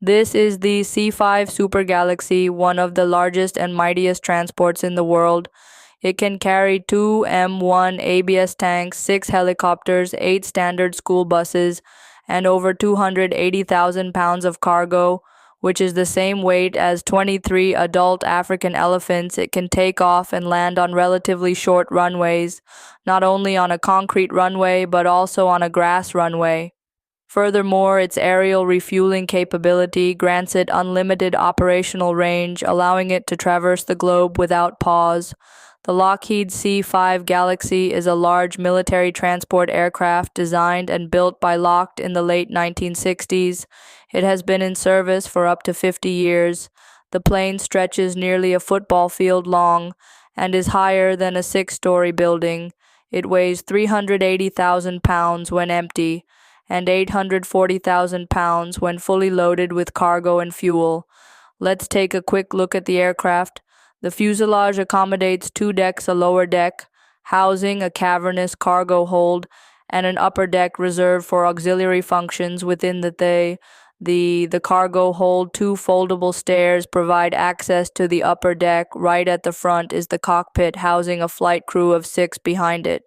This is the C-5 Super Galaxy, one of the largest and mightiest transports in the world. It can carry two M1 ABS tanks, 6 helicopters, 8 standard school buses, and over 280,000 pounds of cargo, which is the same weight as 23 adult African elephants. It can take off and land on relatively short runways, not only on a concrete runway but also on a grass runway. Furthermore, its aerial refueling capability grants it unlimited operational range, allowing it to traverse the globe without pause. The Lockheed C-5 Galaxy is a large military transport aircraft designed and built by Lockheed in the late 1960s. It has been in service for up to 50 years. The plane stretches nearly a football field long and is higher than a 6-story building. It weighs 380,000 pounds when empty and 840,000 pounds when fully loaded with cargo and fuel. Let's take a quick look at the aircraft. The fuselage accommodates 2 decks, a lower deck, housing a cavernous cargo hold, and an upper deck reserved for auxiliary functions. Within the cargo hold, 2 foldable stairs provide access to the upper deck. Right at the front is the cockpit, housing a flight crew of 6 behind it.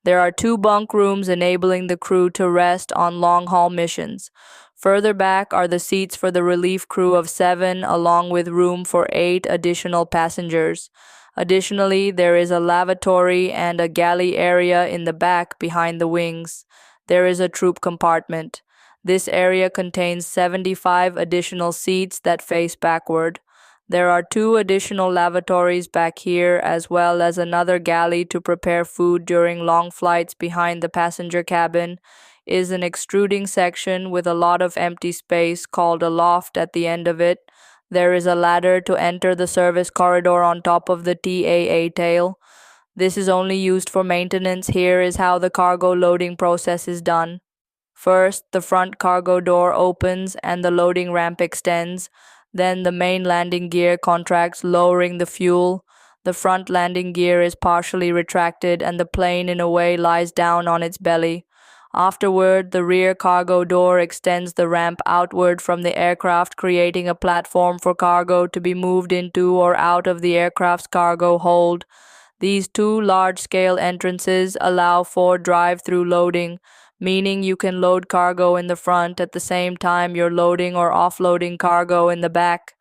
There are 2 bunk rooms enabling the crew to rest on long-haul missions. Further back are the seats for the relief crew of 7, along with room for 8 additional passengers. Additionally, there is a lavatory and a galley area in the back behind the wings. There is a troop compartment. This area contains 75 additional seats that face backward. There are 2 additional lavatories back here, as well as another galley to prepare food during long flights. Behind the passenger cabin is an extruding section with a lot of empty space called a loft at the end of it. There is a ladder to enter the service corridor on top of the TAA tail. This is only used for maintenance. Here is how the cargo loading process is done. First, the front cargo door opens and the loading ramp extends. Then the main landing gear contracts, lowering the fuel. The front landing gear is partially retracted and the plane in a way lies down on its belly. Afterward, the rear cargo door extends the ramp outward from the aircraft, creating a platform for cargo to be moved into or out of the aircraft's cargo hold. These 2 large-scale entrances allow for drive-through loading, meaning you can load cargo in the front at the same time you're loading or offloading cargo in the back.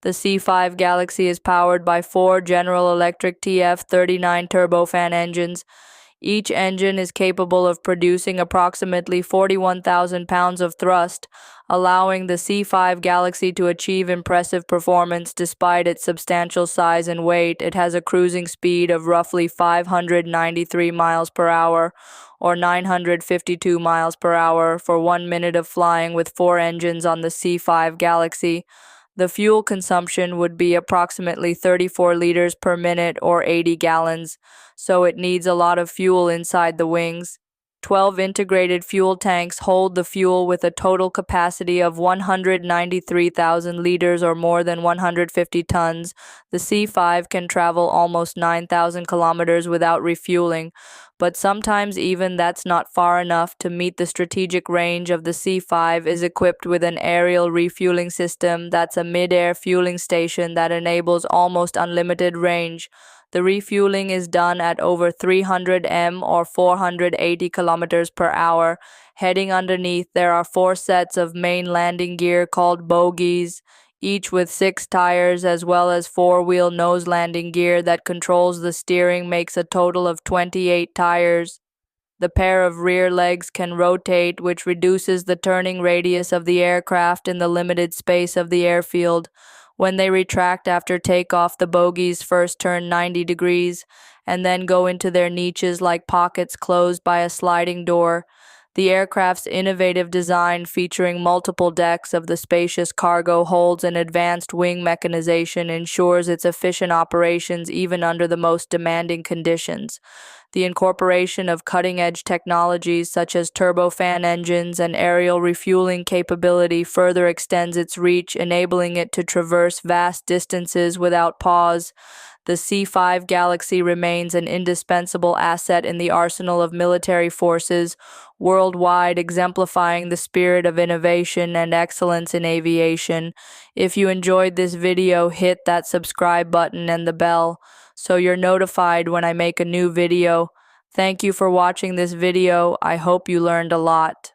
The C-5 Galaxy is powered by 4 General Electric TF-39 turbofan engines. Each engine is capable of producing approximately 41,000 pounds of thrust, allowing the C-5 Galaxy to achieve impressive performance despite its substantial size and weight. It has a cruising speed of roughly 593 miles per hour, or 952 miles per hour, for 1 minute of flying with 4 engines on the C-5 Galaxy. The fuel consumption would be approximately 34 liters per minute or 80 gallons, so it needs a lot of fuel inside the wings. 12 integrated fuel tanks hold the fuel with a total capacity of 193,000 liters or more than 150 tons. The C-5 can travel almost 9,000 kilometers without refueling, but sometimes even that's not far enough to meet the strategic range of the C-5 is equipped with an aerial refueling system. That's a mid-air fueling station that enables almost unlimited range. The refueling is done at over 300 m or 480 kilometers per hour. Heading underneath, there are 4 sets of main landing gear called bogies, each with 6 tires, as well as 4-wheel nose landing gear that controls the steering, makes a total of 28 tires. The pair of rear legs can rotate, which reduces the turning radius of the aircraft in the limited space of the airfield. When they retract after takeoff, the bogies first turn 90 degrees and then go into their niches like pockets closed by a sliding door. The aircraft's innovative design, featuring multiple decks of the spacious cargo holds and advanced wing mechanization, ensures its efficient operations even under the most demanding conditions. The incorporation of cutting-edge technologies such as turbofan engines and aerial refueling capability further extends its reach, enabling it to traverse vast distances without pause. The C-5 Galaxy remains an indispensable asset in the arsenal of military forces worldwide, exemplifying the spirit of innovation and excellence in aviation. If you enjoyed this video, hit that subscribe button and the bell so you're notified when I make a new video. Thank you for watching this video. I hope you learned a lot.